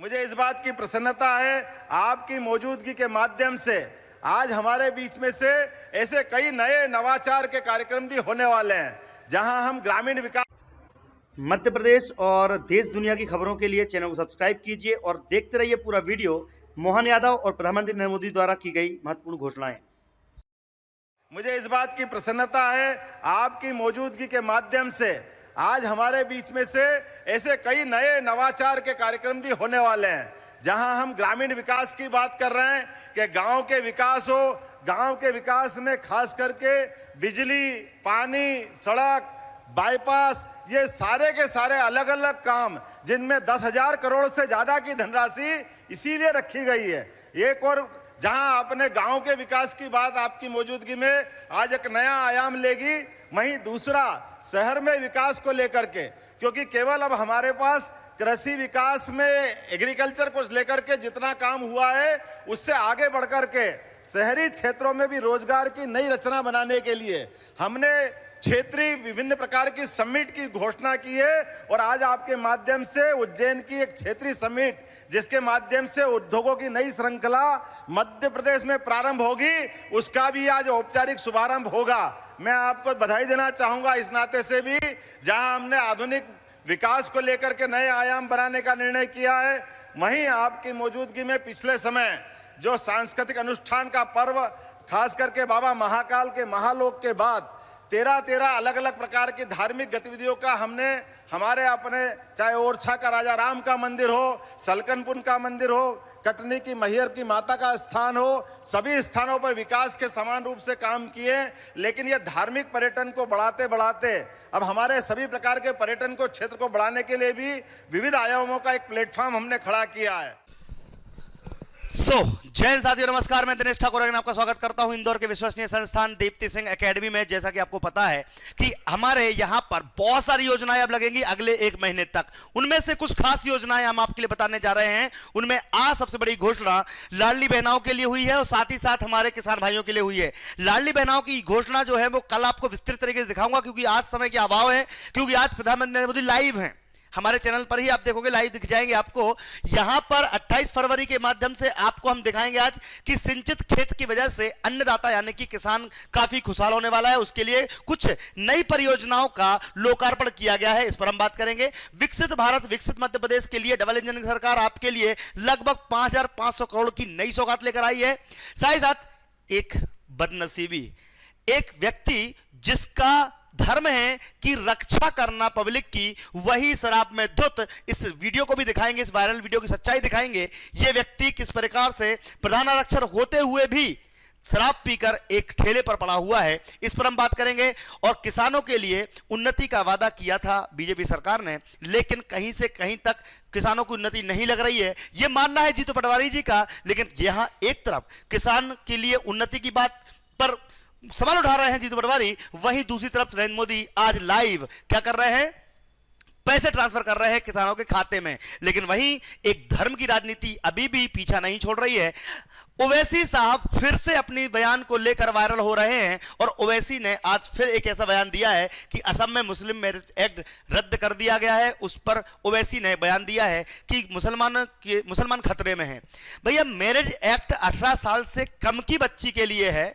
मुझे इस बात की प्रसन्नता है आपकी मौजूदगी के माध्यम से आज हमारे बीच में से ऐसे कई नए नवाचार के कार्यक्रम भी होने वाले हैं जहां हम ग्रामीण विकास। मध्य प्रदेश और देश दुनिया की खबरों के लिए चैनल को सब्सक्राइब कीजिए और देखते रहिए पूरा वीडियो। मोहन यादव और प्रधानमंत्री नरेंद्र मोदी द्वारा की गई महत्वपूर्ण घोषणाएं। मुझे इस बात की प्रसन्नता है आपकी मौजूदगी के माध्यम से आज हमारे बीच में से ऐसे कई नए नवाचार के कार्यक्रम भी होने वाले हैं जहां हम ग्रामीण विकास की बात कर रहे हैं कि गांव के विकास हो। गांव के विकास में खास करके बिजली, पानी, सड़क, बाईपास, ये सारे के सारे अलग अलग काम जिनमें 10,000 करोड़ से ज्यादा की धनराशि इसीलिए रखी गई है। एक और जहां अपने गांव के विकास की बात आपकी मौजूदगी में आज एक नया आयाम लेगी, वहीं दूसरा शहर में विकास को लेकर के, क्योंकि केवल अब हमारे पास कृषि विकास में एग्रीकल्चर को लेकर के जितना काम हुआ है उससे आगे बढ़कर के शहरी क्षेत्रों में भी रोजगार की नई रचना बनाने के लिए हमने क्षेत्रीय विभिन्न प्रकार की समिट की घोषणा की है। और आज आपके माध्यम से उज्जैन की एक क्षेत्रीय समिट जिसके माध्यम से उद्योगों की नई श्रृंखला मध्य प्रदेश में प्रारंभ होगी, उसका भी आज औपचारिक शुभारंभ होगा। मैं आपको बधाई देना चाहूंगा इस नाते से भी, जहां हमने आधुनिक विकास को लेकर के नए आयाम बनाने का निर्णय किया है। वहीं आपकी मौजूदगी में पिछले समय जो सांस्कृतिक अनुष्ठान का पर्व, खास करके बाबा महाकाल के महालोक के बाद 13 अलग अलग प्रकार की धार्मिक गतिविधियों का हमने हमारे अपने, चाहे ओरछा का राजा राम का मंदिर हो, सलकनपुर का मंदिर हो, कटनी की मैहर की माता का स्थान हो, सभी स्थानों पर विकास के समान रूप से काम किए। लेकिन ये धार्मिक पर्यटन को बढ़ाते बढ़ाते अब हमारे सभी प्रकार के पर्यटन को, क्षेत्र को बढ़ाने के लिए भी विविध आयामों का एक प्लेटफॉर्म हमने खड़ा किया है। जय हिंद साथियों, नमस्कार। मैं दिनेश ठाकुर आपका स्वागत करता हूं इंदौर के विश्वसनीय संस्थान दीप्ति सिंह एकेडमी में। जैसा कि आपको पता है कि हमारे यहां पर बहुत सारी योजनाएं अब लगेंगी अगले 1 महीने तक। उनमें से कुछ खास योजनाएं हम आपके लिए बताने जा रहे हैं। उनमें आज सबसे बड़ी घोषणा लाडली बहनाओं के लिए हुई है और साथ ही साथ हमारे किसान भाइयों के लिए हुई है। लाडली बहनाओं की घोषणा जो है वो कल आपको विस्तृत तरीके से दिखाऊंगा, क्योंकि आज समय के अभाव है, क्योंकि आज प्रधानमंत्री नरेंद्र मोदी लाइव हैं हमारे चैनल पर ही, आप देखोगे लाइव दिख जाएंगे आपको। यहां पर 28 फरवरी के माध्यम से आपको हम दिखाएंगे आज कि सिंचित खेत की वजह से अन्नदाता यानी कि किसान काफी खुशहाल होने वाला है। उसके लिए कुछ नई परियोजनाओं का लोकार्पण किया गया है, इस पर हम बात करेंगे। विकसित भारत विकसित मध्य प्रदेश के लिए डबल इंजन की सरकार आपके लिए लगभग 5,500 करोड़ की नई सौगात लेकर आई है। साथ ही साथ एक बदनसीबी, एक व्यक्ति जिसका धर्म है कि रक्षा करना पब्लिक की, वही शराब में धुत। इस वीडियो को भी दिखाएंगे, इस वायरल वीडियो की सच्चाई दिखाएंगे। यह व्यक्ति किस प्रकार से प्रधानारक्षक होते हुए भी शराब पीकर एक ठेले पर पड़ा हुआ है, इस पर हम बात करेंगे। और किसानों के लिए उन्नति का वादा किया था बीजेपी सरकार ने, लेकिन कहीं से कहीं तक किसानों को उन्नति नहीं लग रही है, यह मानना है जीतू पटवारी जी का। लेकिन यहां एक तरफ किसान के लिए उन्नति की बात पर सवाल उठा रहे हैं जीतू पटवारी, वहीं दूसरी तरफ नरेंद्र मोदी आज लाइव क्या कर रहे हैं, पैसे ट्रांसफर कर रहे हैं किसानों के खाते में। लेकिन वहीं एक धर्म की राजनीति अभी भी पीछा नहीं छोड़ रही है। ओवैसी साहब फिर से अपनी बयान को लेकर वायरल हो रहे हैं और ओवैसी ने आज फिर एक ऐसा बयान दिया है कि असम में मुस्लिम मैरिज एक्ट रद्द कर दिया गया है। उस पर ओवैसी ने बयान दिया है कि मुसलमान खतरे में हैं। भैया, मैरिज एक्ट 18 साल से कम की बच्ची के लिए है,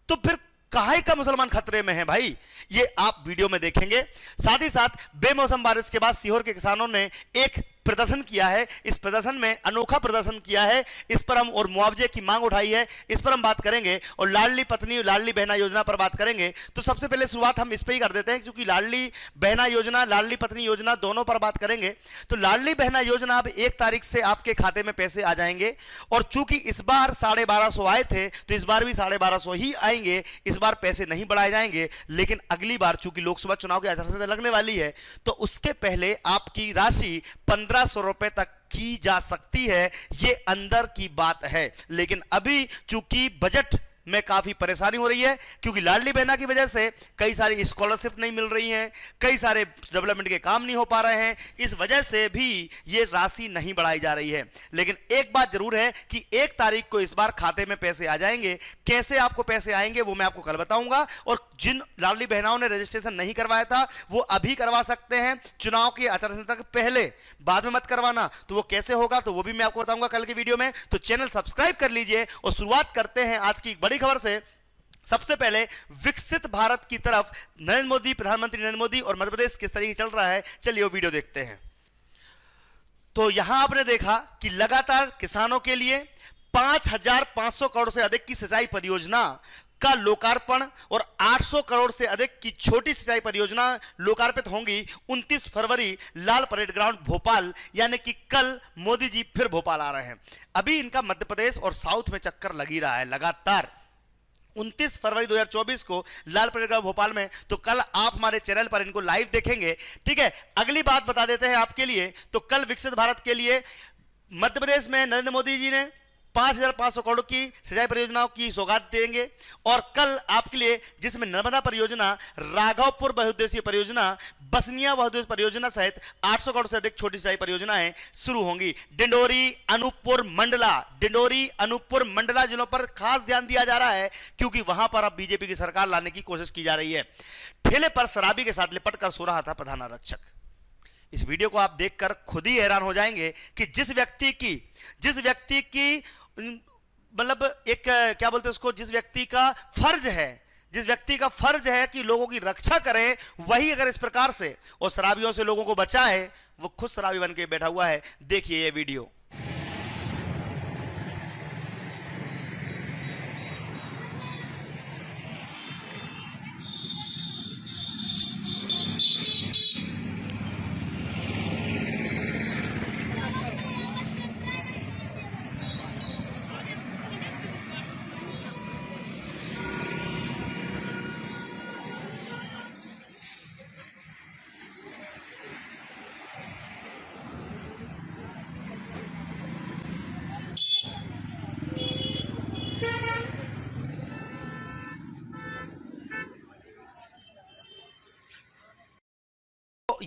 तो फिर काहे का मुसलमान खतरे में है भाई, ये आप वीडियो में देखेंगे। साथ ही साथ बेमौसम बारिश के बाद सीहोर के किसानों ने एक प्रदर्शन किया है। इस प्रदर्शन में अनोखा प्रदर्शन किया है, इस पर हम, और मुआवजे की मांग उठाई है, इस पर हम बात करेंगे। और लाडली पत्नी लाडली बहना योजना पर बात करेंगे। तो सबसे पहले शुरुआत हम इस पर ही कर देते हैं, क्योंकि लाडली बहना योजना, लाडली पत्नी योजना दोनों पर बात करेंगे। तो लाडली बहना योजना अब 1 तारीख से आपके खाते में पैसे आ जाएंगे। और चूंकि इस बार 1250 आए थे, तो इस बार भी 1250 ही आएंगे। इस बार पैसे नहीं बढ़ाए जाएंगे। लेकिन अगली बार चूंकि लोकसभा चुनाव की आचार संहिता लगने वाली है, तो उसके पहले आपकी राशि 1500 रुपए तक की जा सकती है। ये अंदर की बात है। लेकिन अभी चूंकि बजट में काफी परेशानी हो रही है, क्योंकि लाडली बहना की वजह से कई सारी स्कॉलरशिप नहीं मिल रही हैं, कई सारे डेवलपमेंट के काम नहीं हो पा रहे हैं, इस वजह से भी ये राशि नहीं बढ़ाई जा रही है। लेकिन एक बात जरूर है कि 1 तारीख को इस बार खाते में पैसे आ जाएंगे। कैसे आपको पैसे आएंगे वो मैं आपको कल बताऊंगा, और जिन लाडली बहनाओं ने रजिस्ट्रेशन नहीं करवाया था वो अभी करवा सकते हैं, चुनाव की आचार संहिता के पहले, बाद में मत करवाना। तो वो कैसे होगा तो वो भी मैं आपको बताऊंगा कल की वीडियो में। तो चैनल सब्सक्राइब कर लीजिए और शुरुआत करते हैं आज की एक बड़ी खबर से। सबसे पहले विकसित भारत की तरफ नरेंद्र मोदी, प्रधानमंत्री नरेंद्र मोदी और मध्य प्रदेश किस तरीके चल रहा है, चलिए वो वीडियो देखते हैं। तो यहां आपने देखा कि लगातार किसानों के लिए 5,500 करोड़ से अधिक की सिंचाई परियोजना का लोकार्पण और 800 करोड़ से अधिक की छोटी सिंचाई परियोजना लोकार्पित होंगी 29 फरवरी लाल परेड ग्राउंड भोपाल, यानी कि कल मोदी जी फिर भोपाल आ रहे हैं। अभी इनका मध्य प्रदेश और साउथ में चक्कर लग ही रहा है लगातार। 29 फरवरी 2024 को लाल परेड ग्राउंड भोपाल में, तो कल आप हमारे चैनल पर इनको लाइव देखेंगे। ठीक है, अगली बात बता देते हैं आपके लिए। तो कल विकसित भारत के लिए मध्य प्रदेश में नरेंद्र मोदी जी ने 5,500 करोड़ की सिंचाई परियोजनाओं की सौगात देंगे, और कल आपके लिए जिसमें नर्मदा परियोजना, राघवपुर बहुउद्देशीय परियोजना, बसनिया बहुउद्देशीय परियोजना सहित 800 करोड़ से अधिक छोटी सिंचाई परियोजनाएं शुरू होंगी। डिंडोरी, अनूपपुर, मंडला जिलों पर खास ध्यान दिया जा रहा है, क्योंकि वहां पर अब बीजेपी की सरकार लाने की कोशिश की जा रही है। ठेले पर शराबी के साथ लिपट कर सो रहा था प्रधान आरक्षक। इस वीडियो को आप देखकर खुद ही हैरान हो जाएंगे कि जिस व्यक्ति की मतलब एक क्या बोलते हैं उसको, जिस व्यक्ति का फर्ज है कि लोगों की रक्षा करे, वही अगर इस प्रकार से और शराबियों से लोगों को बचाए, वो खुद शराबी बन के बैठा हुआ है। देखिए ये वीडियो।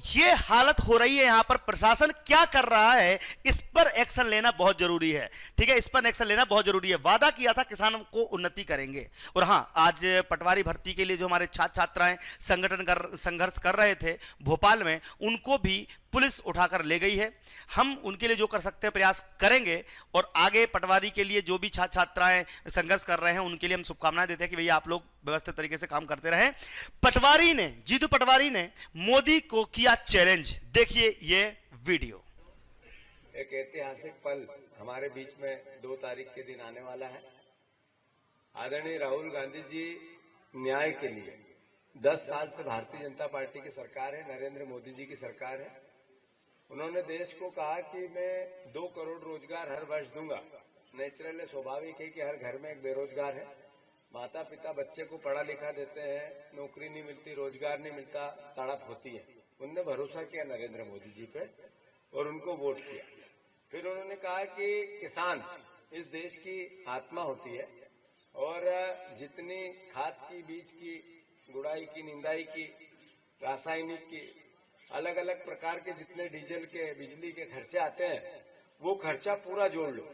ये हालत हो रही है, यहां पर प्रशासन क्या कर रहा है, इस पर एक्शन लेना बहुत जरूरी है। ठीक है, इस पर एक्शन लेना बहुत जरूरी है। वादा किया था किसानों को उन्नति करेंगे, और हां, आज पटवारी भर्ती के लिए जो हमारे छात्र छात्राएं संघर्ष कर रहे थे भोपाल में, उनको भी पुलिस उठाकर ले गई है। हम उनके लिए जो कर सकते हैं प्रयास करेंगे, और आगे पटवारी के लिए जो भी छात्र छात्राएं संघर्ष कर रहे हैं उनके लिए हम शुभकामनाएं देते हैं कि भैया आप लोग व्यवस्थित तरीके से काम करते रहें। जीतू पटवारी ने मोदी को किया चैलेंज, देखिए ये वीडियो। एक ऐतिहासिक पल हमारे बीच में 2 तारीख के दिन आने वाला है। आदरणीय राहुल गांधी जी न्याय के लिए 10 साल से भारतीय जनता पार्टी की सरकार है, नरेंद्र मोदी जी की सरकार है। उन्होंने देश को कहा कि मैं 2 करोड़ रोजगार हर वर्ष दूंगा। नेचुरल है, स्वाभाविक है कि हर घर में एक बेरोजगार है। माता पिता बच्चे को पढ़ा लिखा देते हैं, नौकरी नहीं मिलती, रोजगार नहीं मिलता, तड़प होती है। उनने भरोसा किया नरेंद्र मोदी जी पे और उनको वोट किया। फिर उन्होंने कहा कि किसान इस देश की आत्मा होती है, और जितनी खाद की, बीज की, गुड़ाई की, निंदाई की, रासायनिक की, अलग अलग प्रकार के जितने डीजल के, बिजली के खर्चे आते हैं, वो खर्चा पूरा जोड़ लो,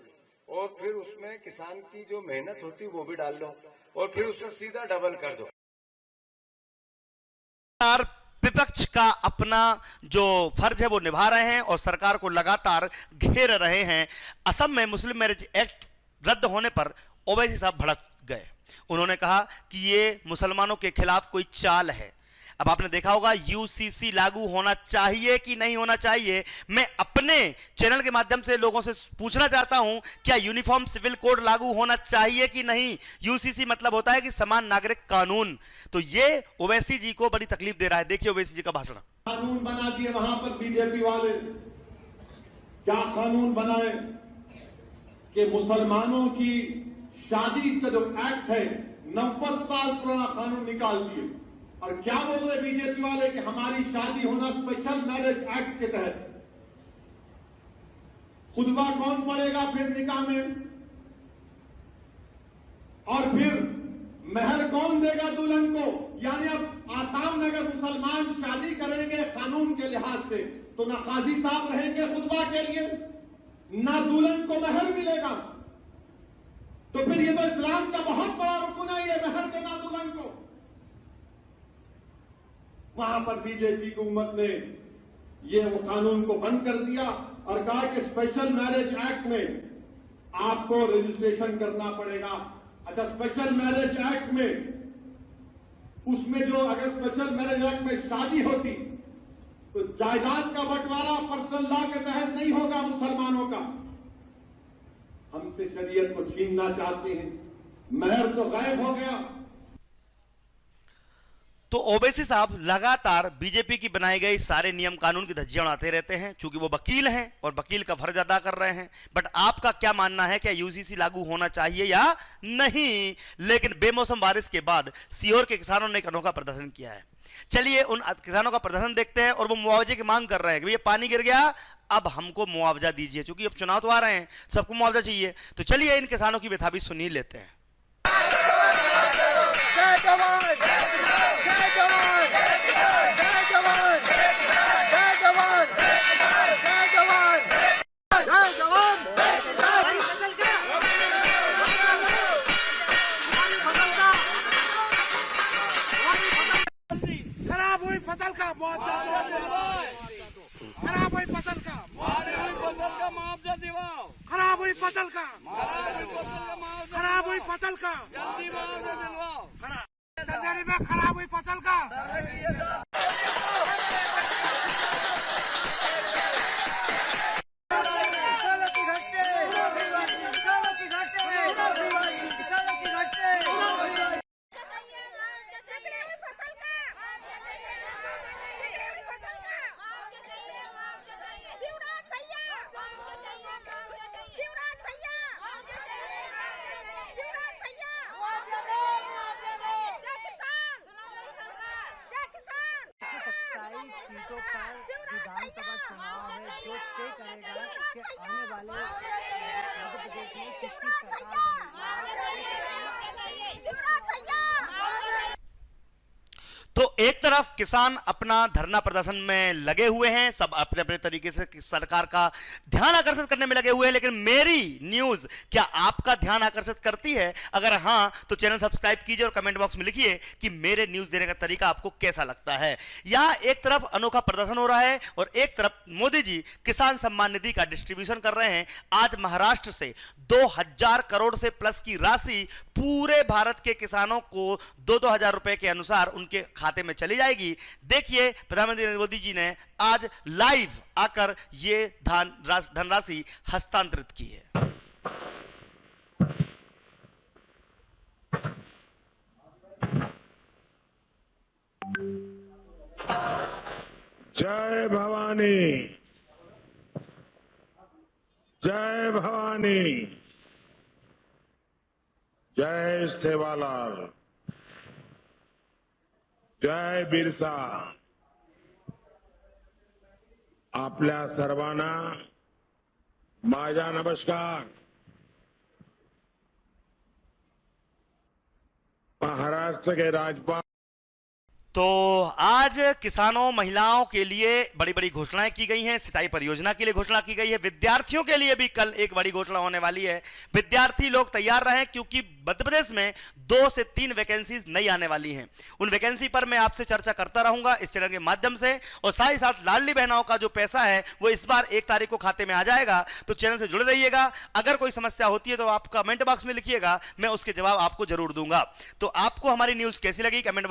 और फिर उसमें किसान की जो मेहनत होती है वो भी डाल लो, और फिर उसमें सीधा डबल कर दो। विपक्ष का अपना जो फर्ज है वो निभा रहे हैं और सरकार को लगातार घेर रहे हैं। असम में मुस्लिम मैरिज एक्ट रद्द होने पर ओवैसी साहब भड़क गए। उन्होंने कहा कि ये मुसलमानों के खिलाफ कोई चाल है। अब आपने देखा होगा यूसीसी लागू होना चाहिए कि नहीं होना चाहिए। मैं अपने चैनल के माध्यम से लोगों से पूछना चाहता हूं, क्या यूनिफॉर्म सिविल कोड लागू होना चाहिए कि नहीं? यूसीसी मतलब होता है कि समान नागरिक कानून। तो ये ओवैसी जी को बड़ी तकलीफ दे रहा है। देखिए ओवैसी जी का भाषण। कानून बना दिए वहां पर बीजेपी वाले, क्या कानून बनाए कि मुसलमानों की शादी का जो एक्ट है 90 साल पुराना कानून निकाल दिए, और क्या बोल रहे बीजेपी वाले कि हमारी शादी होना स्पेशल मैरिज एक्ट के तहत। खुतबा कौन पढ़ेगा फिर निकाह में? और फिर महर कौन देगा दुल्हन को? यानी अब आसाम में अगर मुसलमान शादी करेंगे कानून के लिहाज से तो ना काजी साहब रहेंगे खुतबा के लिए, ना दुल्हन को महर मिलेगा। तो फिर ये तो इस्लाम का बहुत बड़ा रुकन है, ये महर देना दुल्हन को। वहां पर बीजेपी की हुकूमत ने ये वो कानून को बंद कर दिया और कहा कि स्पेशल मैरिज एक्ट में आपको रजिस्ट्रेशन करना पड़ेगा। अच्छा, स्पेशल मैरिज एक्ट में उसमें जो अगर स्पेशल मैरिज एक्ट में शादी होती तो जायदाद का बंटवारा पर्सनल लॉ के तहत नहीं होगा मुसलमानों का। हमसे शरीयत को छीनना चाहते हैं, महर तो गायब हो गया। तो ओवैसी साहब लगातार बीजेपी की बनाई गई सारे नियम कानून की धज्जियां उड़ाते रहते हैं, चूंकि वो वकील हैं और वकील का फर्ज अदा कर रहे हैं। बट आपका क्या मानना है, क्या यूसीसी लागू होना चाहिए या नहीं? लेकिन बेमौसम बारिश के बाद सीहोर के किसानों ने एक अनोखा प्रदर्शन किया है। चलिए उन किसानों का प्रदर्शन देखते हैं और वो मुआवजे की मांग कर रहे हैं कि भैया पानी गिर गया, अब हमको मुआवजा दीजिए, क्योंकि अब चुनाव तो आ रहे हैं, सबको मुआवजा चाहिए। तो चलिए इन किसानों की व्यथा भी सुन ही लेते हैं। जय जवान, जय जवान, जय जवान, जय जवान, जय जवान, जय जवान। खराब हुई फसल का मुआवजा दिलाओ, खराब हुई फसल का मुआवजा दिलाओ, खराब हुई फसल का, खराब हुई फसल का जल्दी मुआवजा दिलवाओ, चंदेरी में खराब हुई फसल का। सीटों पर विधानसभा चुनाव है, जो तय करेगा कि आने वाले मध्य प्रदेश में किसकी सरकार बनेगी। तो एक तरफ किसान अपना धरना प्रदर्शन में लगे हुए हैं, सब अपने अपने तरीके से सरकार का ध्यान आकर्षित करने में लगे हुए हैं, लेकिन मेरी न्यूज क्या आपका ध्यान आकर्षित करती है? अगर हां तो चैनल सब्सक्राइब कीजिए और कमेंट बॉक्स में लिखिए कि मेरे न्यूज देने का तरीका आपको कैसा लगता है। यहां एक तरफ अनोखा प्रदर्शन हो रहा है और एक तरफ मोदी जी किसान सम्मान निधि का डिस्ट्रीब्यूशन कर रहे हैं। आज महाराष्ट्र से 2000 करोड़ से प्लस की राशि पूरे भारत के किसानों को 2-2 हजार रुपए के अनुसार उनके खाते में चली जाएगी। देखिए प्रधानमंत्री नरेंद्र मोदी जी ने आज लाइव आकर ये धनराशि हस्तांतरित की है। जय भवानी, जय भवानी, जय सेवालाल, जय बिरसा। आपल्या सर्वांना माझा नमस्कार। महाराष्ट्र के राज्यपाल तो आज किसानों महिलाओं के लिए बड़ी बड़ी घोषणाएं की गई हैं। सिंचाई परियोजना के लिए घोषणा की गई है। विद्यार्थियों के लिए भी कल एक बड़ी घोषणा होने वाली है। विद्यार्थी लोग तैयार रहें, क्योंकि मध्य प्रदेश में 2 से 3 वैकेंसीज नई आने वाली हैं। उन वैकेंसी पर मैं आपसे चर्चा करता रहूंगा इस चैनल के माध्यम से। और साथ ही साथ लाडली बहनों का जो पैसा है वो इस बार 1 तारीख को खाते में आ जाएगा। तो चैनल से जुड़े रहिएगा। अगर कोई समस्या होती है तो आप कमेंट बॉक्स में लिखिएगा, मैं उसके जवाब आपको जरूर दूंगा। तो आपको हमारी न्यूज कैसी लगी कमेंट